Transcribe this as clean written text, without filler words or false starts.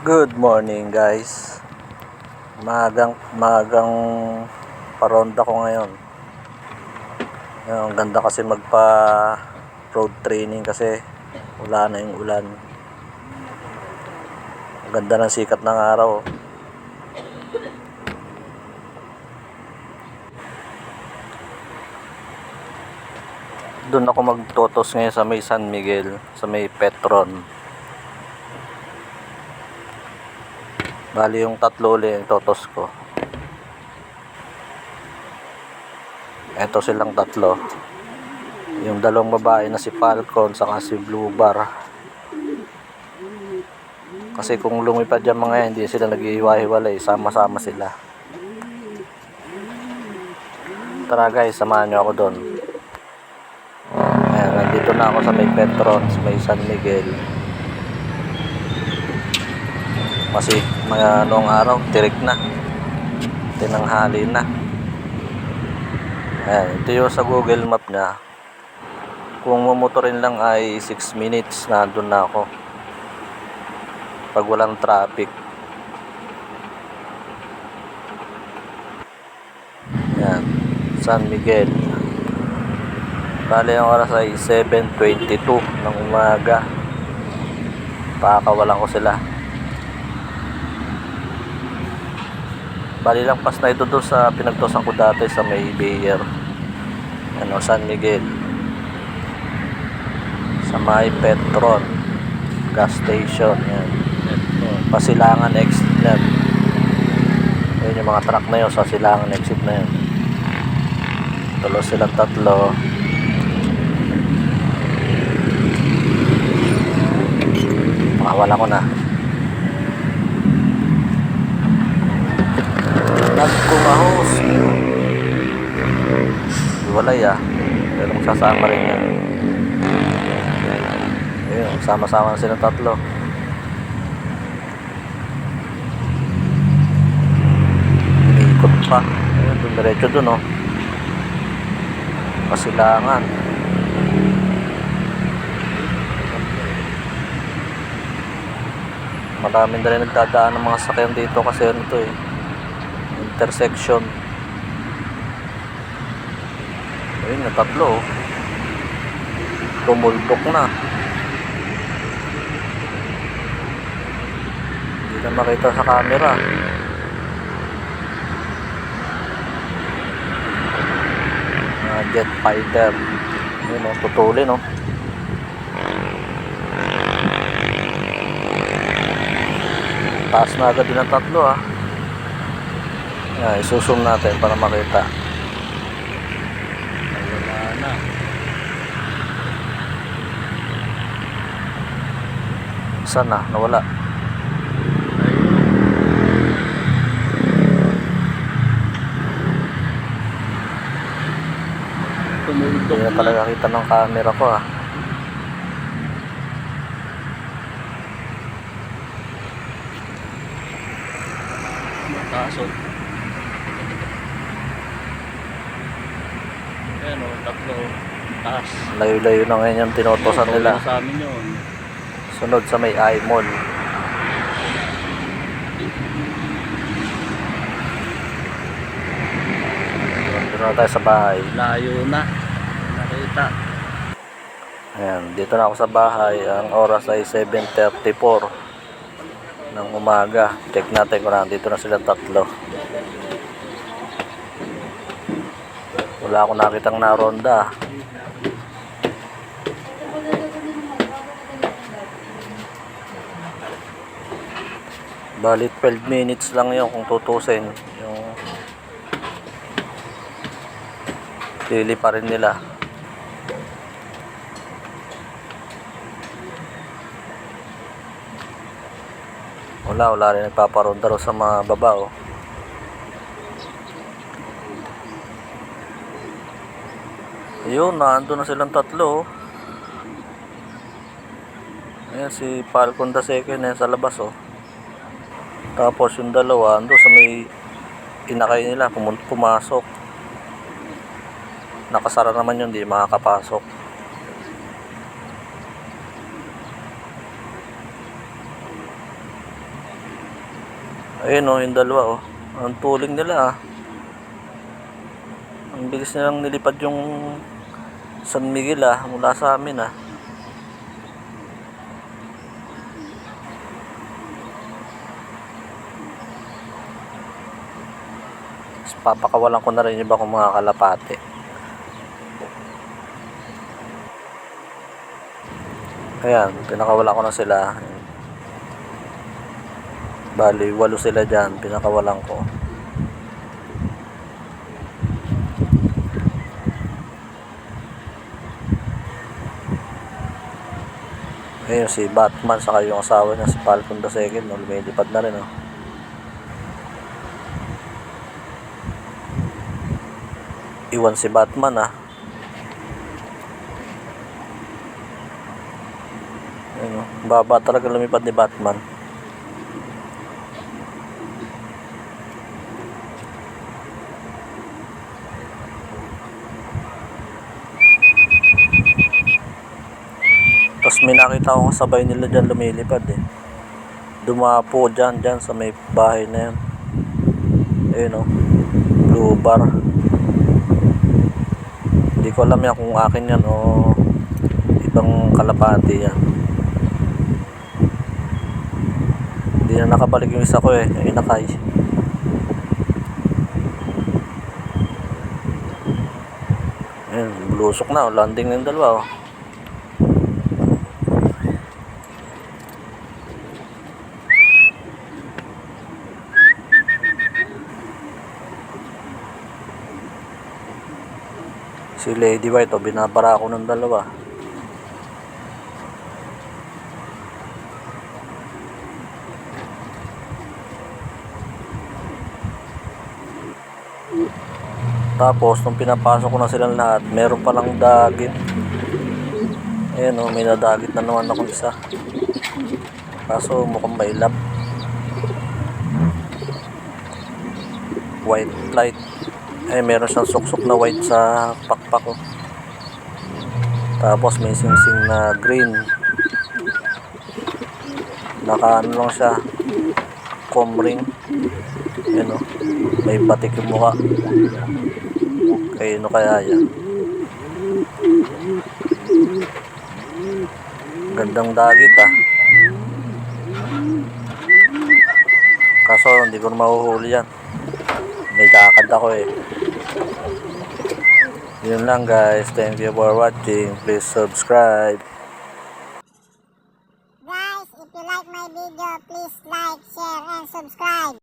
Good morning guys. Magang paronda ko ngayon. Ang ganda kasi magpa road training kasi wala na yung ulan. Ang ganda ng sikat ng araw. Doon ako magtotos ngayon sa may San Miguel, sa may Petron. Bali yung tatlo ulit yung totos ko. Eto silang tatlo. Yung dalawang babae na si Falcon saka si Blue Bar. Kasi kung lumipad yung mga yan, hindi sila nag-iiwa-hiwalay, sama-sama sila. Tara guys, samahan nyo ako doon. Ayan, nandito na ako sa may Petron, sa may San Miguel. Kasi noong araw, tirik na. Tinanghali na. Ayan, ito yung sa Google Map na. Kung mumotorin lang ay 6 minutes na doon na ako. Pag walang traffic. Ayan, San Miguel. Bali ang oras ay 7:22 ng umaga. Pakakawalan ko sila. Bali lang pas na ito doon sa pinagtosan ko dati sa may Bayer. San Miguel. Sa may Petron gas station. Yan. Pasilangan exit yan. Yun yung mga truck na yun sa Silangan exit na yun. Tulos silang tatlo. Makawala ko na. Nagkumahos. Walay pero magsasama rin yan. Ayun, sama-sama na sila tatlo. Ikot pa. Ayun, doon diretso doon Pasilangan. Maraming na rin nagdadaan ng mga sakyan dito kasi intersection. Ayun, na tatlo tumultok na. Hindi na makita sa camera. Jet fighter. Ayun tutulin taas na agad din ang tatlo isusum natin para makita. Wala na. Sana nawala. Hindi na talaga kita ng camera ko Mataas ayan tatlo taas. Layo-layo na ngayon yung tinotosan nila. Sa amin yun. Sunod sa may I-Mall. Dito na tayo sa bahay. Layo na nakita. Ayan, dito na ako sa bahay. Ang oras ay 7:34 ng umaga. Check natin kung nandito na sila tatlo. Wala akong nakitang naronda. Bali 12 minutes lang yun kung tutusin. Yung pili pa rin nila. Wala rin nagpaparonda rin sa mga baba Ayun, naandun na silang tatlo Ayan si Falcon the second sa labas Tapos yung dalawa ando sa may inakay nila pumasok. Nakasara naman yun, di makakapasok. Ayun oh, yung dalawa oh. Ang tuling nila ah. Ang bilis nilang nilipad yung San Miguel ah, mula sa amin ah. Papakawalan ko na rin yung iba kong mga kalapate. Ayan, pinakawala ko na sila. Bali, 8 sila dyan, pinakawalan ko. Ayun si Batman saka yung asawa niya si Falcon the Second, no? Lumilipad na rin oh. Iwan si Batman ah. Ayun, oh. Baba talaga lumipad ni Batman. Tapos may nakita ko kasabay nila dyan lumilipad eh. Dumapo dyan sa may bahay na yan. Ayun oh, blue bar. Hindi ko alam yan kung akin yan o ibang kalapati yan. Hindi na nakabalik yung isa ko eh, yung inakay. Ayun, bulusok na oh, landing na yung dalawa oh. Si Lady White oh, binabara ako ng dalawa. Tapos nung pinapasok ko na silang lahat, meron palang dagit. Ayan oh, may nadagit na naman ako isa. Kaso mukhang mailap. White light. Eh, meron siyang suksok na white sa pakpak oh. Tapos may singsing na green. Naka ano lang siya, comb ring. Ayan oh, may batik yung mukha. Kaya ano kaya yan? Gandang dagit ah. Kaso hindi ko na mahuhuli yan. May lakad ako eh. Yun lang guys. Thank you for watching. Please subscribe. Guys, if you like my video, please like, share, and subscribe.